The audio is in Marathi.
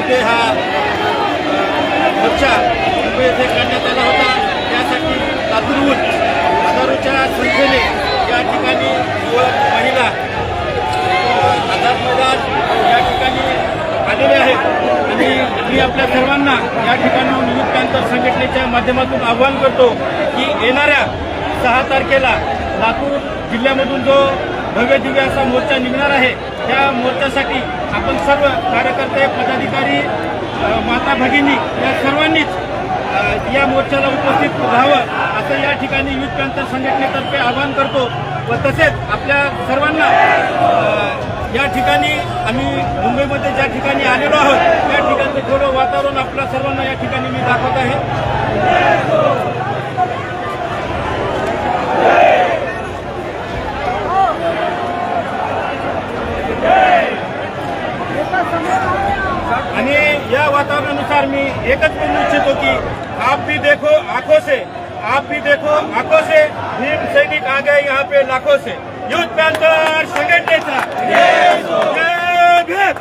मध्ये हा मोर्चा मुंबई येथे काढण्यात आला होता। त्यासाठी लातूरहून हजारोच्या संख्येने या ठिकाणी युवक महिला आझाद मैदान या ठिकाणी आलेले आहेत आणि मी आपल्या सर्वांना या ठिकाणी युथ पॅन्थर संघटनेच्या माध्यमातून आवाहन करतो की येणाऱ्या 6 तारखेला लातूर जिल्ह्यामधून जो भव्य दिव्य असा मोर्चा निघणार आहे त्या मोर्चासाठी आपण सर्व कार्यकर्ते पदाधिकारी माता भगिनी या सर्वांनीच या मोर्चाला उपस्थित राहावं असं या ठिकाणी युथ पॅन्थर संघटनेतर्फे आवाहन करतो व तसेच आपल्या सर्वांना या ठिकाणी आम्ही मुंबईमध्ये ज्या ठिकाणी आलेलो आहोत त्या ठिकाणचं थोडं वातावरण आपल्या सर्वांना या ठिकाणी मी दाखवत आहे। आणि या वातावरणानुसार मी एकच बोलू इच्छितो की आप भी देखो आंखों से, आप भी देखो आंखों से, भीम सैनिक आ गए यहाँ पे लाखों से। युथ पॅन्थर संघटनेचा जय भीम।